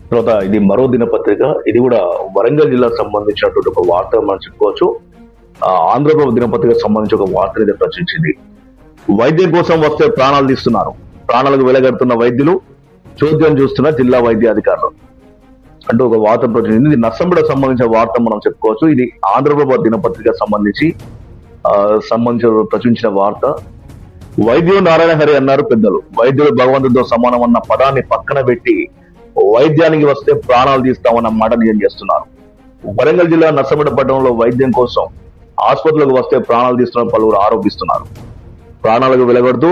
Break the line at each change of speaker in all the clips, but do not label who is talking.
తర్వాత ఇది మరో దినపత్రిక. ఇది కూడా వరంగల్ జిల్లాకు సంబంధించినటువంటి ఒక వార్త మనం చెప్పుకోవచ్చు. ఆంధ్రప్రభ దినపత్రికకు సంబంధించి ఒక వార్త అయితే ప్రచురించింది. వైద్యం కోసం వస్తే ప్రాణాలు తీస్తున్నారు, ప్రాణాలకు వెలగడుతున్న వైద్యులు, చోద్యం చూస్తున్న జిల్లా వైద్య అధికారులు అంటూ ఒక వార్త ప్రచురించింది. ఇది నర్సంపేటకు సంబంధించిన వార్త మనం చెప్పుకోవచ్చు. ఇది ఆంధ్రప్రభ దినపత్రికకు సంబంధించి ప్రచురించిన వార్త. వైద్యులు నారాయణ హరి అన్నారు పెద్దలు, వైద్యులు భగవంతుడితో సమానం అన్న పదాన్ని పక్కన పెట్టి వైద్యానికి వస్తే ప్రాణాలు తీస్తామన్న మాట నిజం చేస్తున్నారు. వరంగల్ జిల్లా నర్సంపేట పట్టణంలో వైద్యం కోసం ఆసుపత్రులకు వస్తే ప్రాణాలు తీస్తున్న పలువురు ఆరోపిస్తున్నారు. ప్రాణాలకు వెలగొడుతూ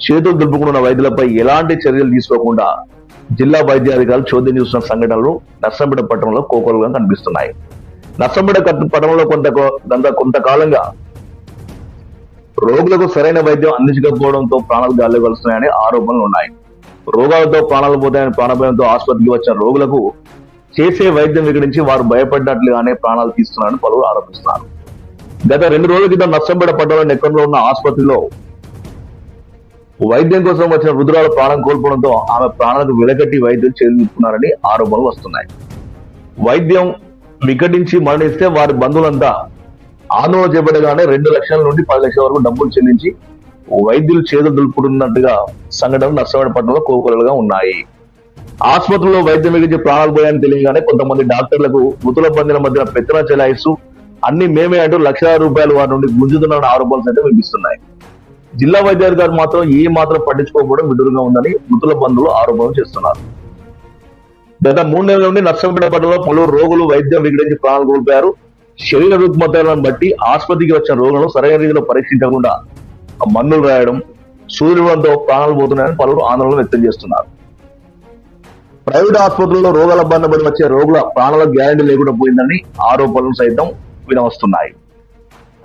చేతులు దులుపుకుంటున్న వైద్యులపై ఎలాంటి చర్యలు తీసుకోకుండా జిల్లా వైద్యాధికారులు చోద్యం చూస్తున్న సంఘటనలు నర్సంపేట పట్టణంలో కోకొలుగా కనిపిస్తున్నాయి. నర్సంపేట పట్టణంలో కొంతకాలంగా రోగులకు సరైన వైద్యం అందించకపోవడంతో ప్రాణాలు గాల్లో కలుస్తున్నాయని ఆరోపణలు ఉన్నాయి. రోగాలతో ప్రాణాలు పోతాయని ప్రాణభయంతో ఆసుపత్రికి వచ్చిన రోగులకు చేసే వైద్యం వికటించి వారు భయపడినట్లుగానే ప్రాణాలు తీస్తున్నారని పలువురు ఆరోపిస్తున్నారు. గత 2 రోజుల క్రితం నర్సంపేట పట్టణంలో నెక్కంలో ఉన్న ఆసుపత్రిలో వైద్యం కోసం వచ్చిన వృద్ధురాలు ప్రాణం కోల్పోవడంతో ఆమె ప్రాణాలకు వెలకట్టి వైద్యం చేయించుకున్నారని ఆరోపణలు వస్తున్నాయి. వైద్యం వికటించి మరణిస్తే వారి బంధువులంతా ఆందోళన చేపట్టగానే 2 లక్షల నుండి 10 లక్షల వరకు డబ్బులు చెల్లించి వైద్యులు చేతులు దులుపుకుంటున్నట్టుగా సంఘటనలు నర్సంపేట పట్టణంలో కోకొలలుగా ఉన్నాయి. ఆసుపత్రిలో వైద్యం మిగిలించి ప్రాణాలు పోయాయని తెలియగానే కొంతమంది డాక్టర్లకు మృతుల బంధుల మధ్య పెత్తన చెలాయిస్తూ అన్ని మేమే అంటూ లక్షల రూపాయలు వారి నుండి గుంజుతున్న ఆరోపణలు అయితే వినిపిస్తున్నాయి. జిల్లా వైద్యాధికారి మాత్రం ఏ మాత్రం పట్టించుకోకపోవడం విడుదలగా ఉందని మృతుల బంధువులు ఆరోపణలు చేస్తున్నారు. గత 3 నెలల నుండి నర్సంపేట పట్టణంలో పలువురు రోగులు వైద్యం వికటించి ప్రాణాలు కోల్పోయారు. శరీర రుగ్మతలను బట్టి ఆసుపత్రికి వచ్చిన రోగులను సరైన రీతిలో పరీక్షించకుండా మందులు రాయడం, సూర్యుడంతో ప్రాణాలు పోతున్నాయని పలువురు ఆందోళన వ్యక్తం చేస్తున్నారు. ప్రైవేట్ ఆసుపత్రుల్లో రోగాల బారిన పడి వచ్చే రోగుల ప్రాణాలకు గ్యారంటీ లేకుండా పోయిందని ఆరోపణలు సైతం వినవస్తున్నాయి.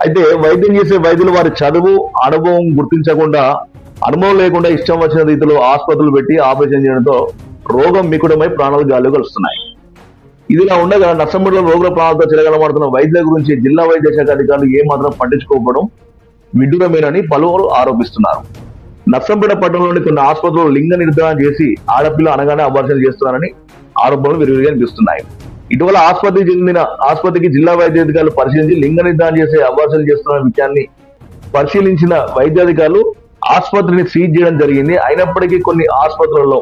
అయితే వైద్యం చేసే వైద్యులు వారి చదువు, అనుభవం గుర్తించకుండా, అనుభవం లేకుండా ఇష్టం వచ్చిన రీతిలో ఆసుపత్రులు పెట్టి ఆపరేషన్ చేయడంతో రోగం మికుడమై ప్రాణాలు గాల్లో కలుస్తున్నాయి. ఇదిలా ఉండగా నర్సంపేటలో రోగుల ప్రాణాలతో చెలగలమాడుతున్న వైద్యుల గురించి జిల్లా వైద్య శాఖ అధికారులు ఏమాత్రం పట్టించుకోకపోవడం విడ్డూరమేనని పలువురు ఆరోపిస్తున్నారు. నర్సంపేట పట్టణంలోని కొన్ని ఆసుపత్రులు లింగ నిర్ధారణ చేసి ఆడపిల్ల అనగానే అబార్షన్ చేస్తున్నారని ఆరోపణలు విరివిగా కనిపిస్తున్నాయి. ఇటీవల ఆసుపత్రికి జిల్లా వైద్యాధికారులు పరిశీలించి లింగ నిర్ధారణ చేసే అబార్షన్ చేస్తున్న విషయాన్ని పరిశీలించిన వైద్యాధికారులు ఆసుపత్రిని సీజ్ చేయడం జరిగింది. అయినప్పటికీ కొన్ని ఆసుపత్రుల్లో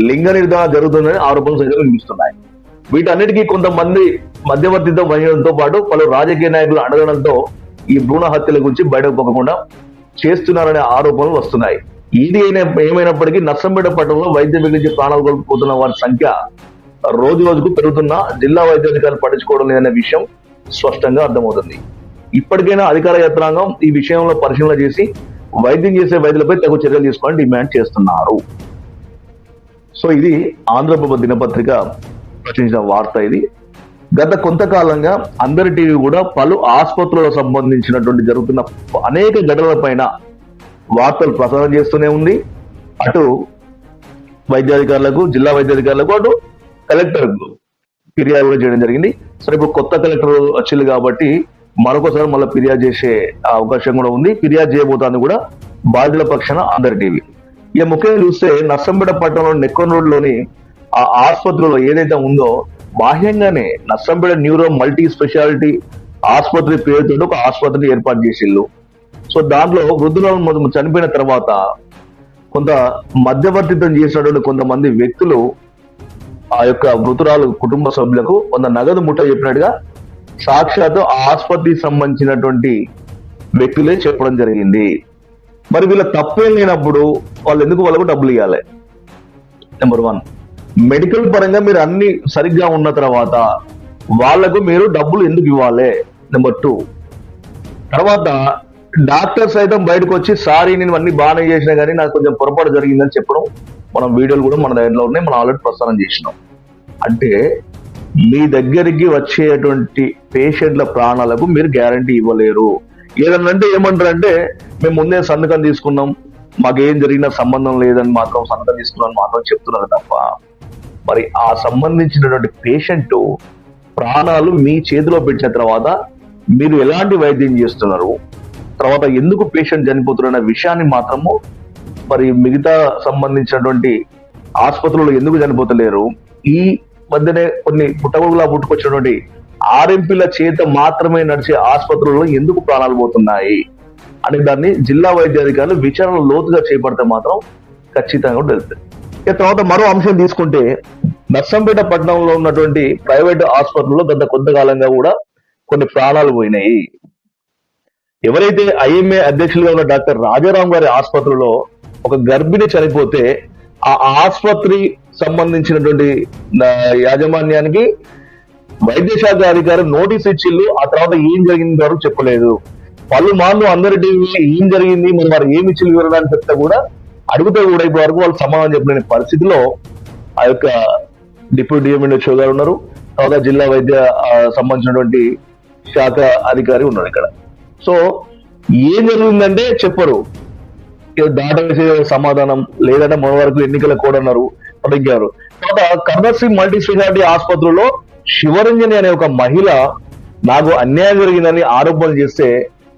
లింగ నిర్ధారణ జరుగుతుందని ఆరోపణలు సైతం వినిపిస్తున్నాయి. వీటన్నిటికీ కొంతమంది మధ్యవర్తిత్వం వహించడంతో పాటు పలు రాజకీయ నాయకులు అడగడంతో ఈ భ్రూణ హత్యల గురించి బయటకు పోకుండా చేస్తున్నారనే ఆరోపణలు వస్తున్నాయి. ఇది ఏమైనప్పటికీ నర్సంపేట పట్టణంలో వైద్యం మిగిలించి ప్రాణాలు కోల్పోతున్న వారి సంఖ్య రోజు రోజుకు పెరుగుతున్న జిల్లా వైద్యాధికారులు పట్టించుకోవడం లేదనే విషయం స్పష్టంగా అర్థమవుతుంది. ఇప్పటికైనా అధికార యంత్రాంగం ఈ విషయంలో పరిశీలన చేసి వైద్యం చేసే వైద్యులపై తగు చర్యలు తీసుకోవాలని డిమాండ్ చేస్తున్నారు. సో ఇది ఆంధ్రప్రభ దినపత్రిక ప్రచురించిన వార్త. ఇది గత కొంతకాలంగా అందరి టీవీ కూడా పలు ఆసుపత్రులకు సంబంధించినటువంటి జరుగుతున్న అనేక ఘటనల పైన వార్తలు ప్రసారం చేస్తూనే ఉంది. అటు వైద్యాధికారులకు, జిల్లా వైద్యాధికారులకు, అటు కలెక్టర్కు ఫిర్యాదు కూడా చేయడం జరిగింది. సరే, ఇప్పుడు కొత్త కలెక్టర్ వచ్చింది కాబట్టి మరొకసారి మళ్ళీ ఫిర్యాదు చేసే అవకాశం కూడా ఉంది. ఫిర్యాదు చేయబోతోంది కూడా బాధితుల పక్షాన అందరి టీవీ. ఇక ముఖ్యంగా చూస్తే నర్సంపేట పట్టణంలో నెక్కన్ రోడ్లోని ఆ ఆసుపత్రిలో ఏదైతే ఉందో బాహ్యంగానే నర్సంపేట న్యూరో మల్టీ స్పెషాలిటీ ఆసుపత్రి పేరుతో ఒక ఆసుపత్రిని ఏర్పాటు చేసిళ్ళు. సో దాంట్లో వృద్ధులను చనిపోయిన తర్వాత కొంత మధ్యవర్తిత్వం చేసినటువంటి కొంతమంది వ్యక్తులు ఆ యొక్క మృతురాలు కుటుంబ సభ్యులకు కొంత నగదు ముట్ట చెప్పినట్టుగా సాక్షాత్తు ఆ ఆసుపత్రికి సంబంధించినటువంటి వ్యక్తులే చెప్పడం జరిగింది. మరి వీళ్ళ తప్పేం లేనప్పుడు వాళ్ళకు డబ్బులు ఇవ్వాలి? నెంబర్ 1. మెడికల్ పరంగా మీరు అన్ని సరిగ్గా ఉన్న తర్వాత వాళ్లకు మీరు డబ్బులు ఎందుకు ఇవ్వాలి? నెంబర్ 2. తర్వాత డాక్టర్ సైతం బయటకు వచ్చి సారీ నేను అన్ని బాగానే చేసినా కానీ నాకు కొంచెం పొరపాటు జరిగిందని చెప్పడం మనం వీడియోలు కూడా మన దగ్గరలో ఉన్నాయి, మనం ఆల్రెడీ ప్రసారం చేసినాం. అంటే మీ దగ్గరికి వచ్చేటువంటి పేషెంట్ల ప్రాణాలకు మీరు గ్యారంటీ ఇవ్వలేరు. ఏదన్నంటే ఏమంటారంటే మేము ముందే సంతకం తీసుకున్నాం, మాకేం జరిగిన సంబంధం లేదని మాత్రం సంతకం తీసుకున్నాను మాత్రం చెప్తున్నారు తప్ప మరి ఆ సంబంధించినటువంటి పేషెంట్ ప్రాణాలు మీ చేతిలో పెట్టిన తర్వాత మీరు ఎలాంటి వైద్యం చేస్తున్నారు, తర్వాత ఎందుకు పేషెంట్ చనిపోతున్న విషయాన్ని మాత్రము మరి మిగతా సంబంధించినటువంటి ఆసుపత్రుల్లో ఎందుకు చనిపోతలేరు? ఈ మధ్యనే కొన్ని పుట్టగొడుగులా పుట్టుకొచ్చినటువంటి ఆర్ఎంపీల చేత మాత్రమే నడిచే ఆసుపత్రుల్లో ఎందుకు ప్రాణాలు పోతున్నాయి అనే దాన్ని జిల్లా వైద్యాధికారులు విచారణ లోతుగా చేపడితే మాత్రం ఖచ్చితంగా తెలుస్తుంది. ఇక తర్వాత మరో అంశం తీసుకుంటే నర్సంపేట పట్టణంలో ఉన్నటువంటి ప్రైవేట్ ఆసుపత్రుల్లో గత కొంతకాలంగా కూడా కొన్ని ప్రాణాలు పోయినాయి. ఎవరైతే ఐఎంఏ అధ్యక్షులుగా ఉన్న డాక్టర్ రాజారాం గారి ఆసుపత్రిలో ఒక గర్భిణి చనిపోతే ఆ ఆసుపత్రి సంబంధించినటువంటి యాజమాన్యానికి వైద్య శాఖ అధికారి నోటీస్ ఇచ్చిళ్ళు. ఆ తర్వాత ఏం జరిగింది వారు చెప్పలేదు. పలుమార్లు అందరి టీవీ ఏం జరిగింది, మరి వారు ఏమి ఇచ్చి వివరణ చెప్తే కూడా అడిగితే కూడా ఇప్పటి వరకు వాళ్ళు సమాధానం చెప్పలేని పరిస్థితిలో ఆ యొక్క డిప్యూటీ డిఎంఎన్హెచ్ఓ గారు ఉన్నారు. తర్వాత జిల్లా వైద్య సంబంధించినటువంటి శాఖ అధికారి ఉన్నారు ఇక్కడ. సో ఏం జరిగిందంటే చెప్పరు, దాటవేసే సమాధానం లేదంటే మన వరకు ఎన్నికల కోడ్ అన్నారు, అడిగారు. తర్వాత కర్ణశ్రీ మల్టీ స్పెషాలిటీ ఆసుపత్రిలో శివరంజని అనే ఒక మహిళ నాకు అన్యాయం జరిగిందని ఆరోపణలు చేస్తే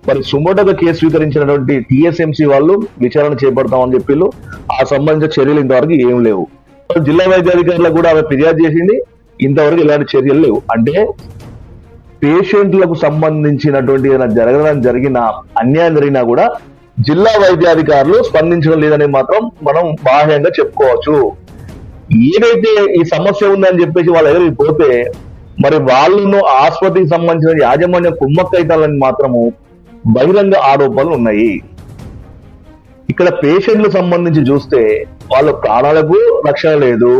మరి సుమోటోగా కేసు స్వీకరించినటువంటి టీఎస్ఎంసీ వాళ్ళు విచారణ చేపడతామని చెప్పిళ్ళు. ఆ సంబంధించిన చర్యలు ఇంతవరకు ఏం లేవు. జిల్లా వైద్యాధికారులకు కూడా ఆమె ఫిర్యాదు చేసింది, ఇంతవరకు ఇలాంటి చర్యలు లేవు. అంటే పేషెంట్లకు సంబంధించినటువంటి జరిగిన అన్యాయం జరిగినా కూడా జిల్లా వైద్యాధికారులు స్పందించడం లేదని మాత్రం మనం బాహ్యంగా చెప్పుకోవచ్చు. ఏదైతే ఈ సమస్య ఉందని చెప్పేసి వాళ్ళ దగ్గరికి పోతే మరి వాళ్ళను ఆసుపత్రికి సంబంధించిన యాజమాన్యం కుమ్మక్కైతాలని మాత్రము బహిరంగ ఆరోపణలు ఉన్నాయి. ఇక్కడ పేషెంట్లకు సంబంధించి చూస్తే వాళ్ళ ప్రాణాలకు రక్షణ లేదు,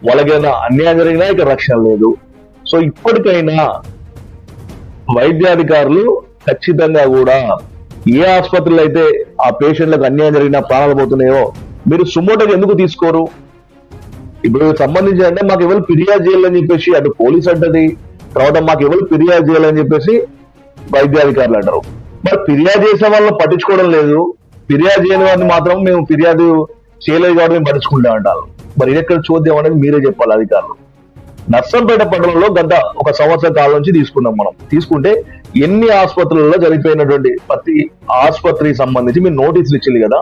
వాళ్ళకైనా అన్యాయం జరిగినా ఇక రక్షణ లేదు. సో ఇప్పటికైనా వైద్యాధికారులు ఖచ్చితంగా కూడా ఏ ఆసుపత్రిలో అయితే ఆ పేషెంట్లకు అన్యాయం జరిగినా ప్రాణాలు పోతున్నాయో మీరు సుమోటోకి ఎందుకు తీసుకోరు? ఇప్పుడు సంబంధించి అంటే మాకు ఎవరు ఫిర్యాదు చేయాలని చెప్పేసి అటు పోలీస్ అంటది, తర్వాత మాకు ఎవరు ఫిర్యాదు చేయాలని చెప్పేసి వైద్యాధికారులు అంటారు. మరి ఫిర్యాదు చేసే వాళ్ళని పట్టించుకోవడం లేదు, ఫిర్యాదు చేయని వారిని మాత్రం మేము ఫిర్యాదు చేయలేదు కాబట్టి మేము పట్టించుకుంటా అంటారు. మరి ఇది ఎక్కడ చూద్దాం అనేది మీరే చెప్పాలి అధికారులు. నర్సంపేట పట్టణంలో గత ఒక సంవత్సర కాలం నుంచి మనం తీసుకుంటే ఎన్ని ఆసుపత్రులలో జరిగిపోయినటువంటి ప్రతి ఆసుపత్రికి సంబంధించి మీరు నోటీసులు ఇచ్చింది కదా,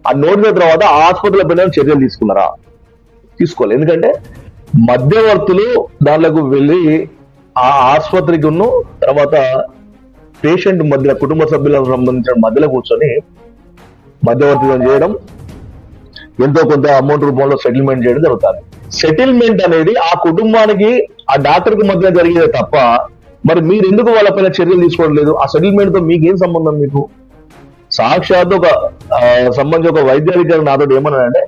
ఆ నోటీసుల తర్వాత ఆ ఆసుపత్రుల పైన చర్యలు తీసుకున్నారా? తీసుకోవాలి. ఎందుకంటే మధ్యవర్తులు దానిలోకి వెళ్ళి ఆ ఆసుపత్రికి ఉన్న తర్వాత పేషెంట్ మధ్య కుటుంబ సభ్యులకు సంబంధించిన మధ్యలో కూర్చొని మధ్యవర్తిత్వం చేయడం, ఎంతో కొంత అమౌంట్ రూపంలో సెటిల్మెంట్ చేయడం జరుగుతుంది. సెటిల్మెంట్ అనేది ఆ కుటుంబానికి ఆ డాక్టర్కి మధ్య జరిగేదే తప్ప మరి మీరు ఎందుకు వాళ్ళపైన చర్యలు తీసుకోవడం లేదు? ఆ సెటిల్మెంట్ తో మీకేం సంబంధం? మీకు సాక్షాత్ ఒక సంబంధించి ఒక వైద్యాధికారి నాతో ఏమన్నాడంటే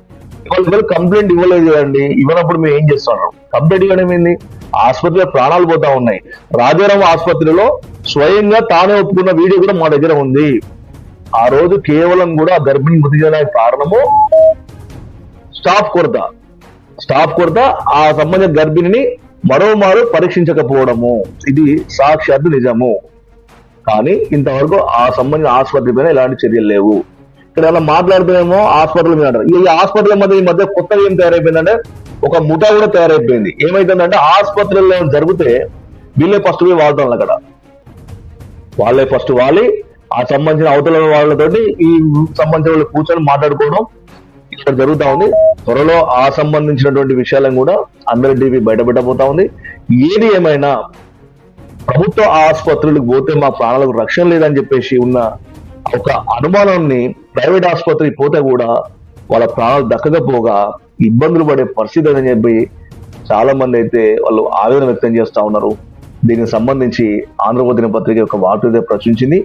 వాళ్ళు కంప్లైంట్ ఇవ్వలేదు కదండి, ఇవ్వనప్పుడు మేము ఏం చేస్తున్నాం? కంప్లైంట్ ఇవ్వడం ఏంది? ఆసుపత్రిలో ప్రాణాలు పోతా ఉన్నాయి. రాజారాం ఆసుపత్రిలో స్వయంగా తానే ఒప్పుకున్న వీడియో కూడా మా దగ్గర ఉంది. ఆ రోజు కేవలం కూడా గర్భిణి మృతి చేయడానికి కారణము స్టాఫ్ కొరత, ఆ సంబంధించిన గర్భిణిని మరోమారు పరీక్షించకపోవడము, ఇది సాక్షాత్తు నిజము. కానీ ఇంతవరకు ఆ సంబంధించిన ఆసుపత్రి పైన ఎలాంటి చర్యలు లేవు. ఇక్కడ అలా మాట్లాడుతున్నామో హాస్పిటల్ మీద అంటారు. ఈ హాస్పిటల్ మధ్య ఈ మధ్య కొత్తగా ఏం తయారైపోయిందంటే ఒక ముఠా కూడా తయారైపోయింది. ఏమైతుందంటే హాస్పిటల్లో జరిగితే వీళ్ళే ఫస్ట్ పోయి వాడతాం, అక్కడ వాళ్ళే ఫస్ట్ వాలి ఆ సంబంధించిన అవతల వాళ్ళతోటి ఈ సంబంధించిన వాళ్ళు కూర్చొని మాట్లాడుకోవడం ఇక్కడ జరుగుతా ఉంది. త్వరలో ఆ సంబంధించినటువంటి విషయాలను కూడా అందరి టీవీ బయటపెట్టబోతా ఉంది. ఏది ఏమైనా ప్రభుత్వ ఆసుపత్రులకు పోతే మా ప్రాణాలకు రక్షణ లేదని చెప్పేసి ఉన్న ఒక అనుమానాన్ని ప్రైవేట్ ఆసుపత్రికి పోతే కూడా వాళ్ళ ప్రాణాలు దక్కకపోగా ఇబ్బందులు పడే పరిస్థితి అని చెప్పి చాలా మంది అయితే వాళ్ళు ఆవేదన వ్యక్తం చేస్తా ఉన్నారు. దీనికి సంబంధించి ఆంధ్రప్రదేశ్ దినపత్రిక యొక్క వార్త ప్రచురించింది.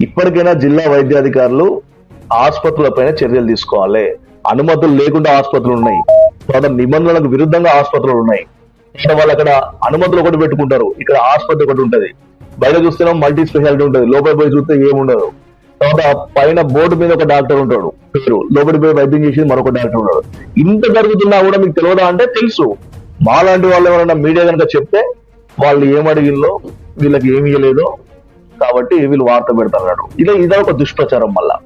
ఇప్పటికైనా జిల్లా వైద్యాధికారులు ఆసుపత్రుల పైన చర్యలు తీసుకోవాలి. అనుమతులు లేకుండా ఆసుపత్రులు ఉన్నాయి, తర్వాత నిబంధనలకు విరుద్ధంగా ఆసుపత్రులు ఉన్నాయి. వాళ్ళు అక్కడ అనుమతులు ఒకటి పెట్టుకుంటారు, ఇక్కడ ఆసుపత్రి ఒకటి ఉంటది. బయట చూస్తేనే మల్టీ స్పెషాలిటీ ఉంటది, లోపల పోయి చూస్తే ఏముండదు. తర్వాత పైన బోర్డు మీద ఒక డాక్టర్ ఉంటాడు పేరు, లోపలి పోయి వైద్యం చేసేది మరొక డాక్టర్ ఉంటాడు. ఇంత జరుగుతున్నా కూడా మీకు తెలియదా అంటే తెలుసు. మాలాంటి వాళ్ళు ఎవరైనా మీడియా కనుక చెప్తే వాళ్ళు ఏమడిగిల్లో వీళ్ళకి ఏమి ఇవ్వలేదో కాబట్టి వీళ్ళు వార్త పెడతారు. ఇదే ఒక దుష్ప్రచారం. మళ్ళా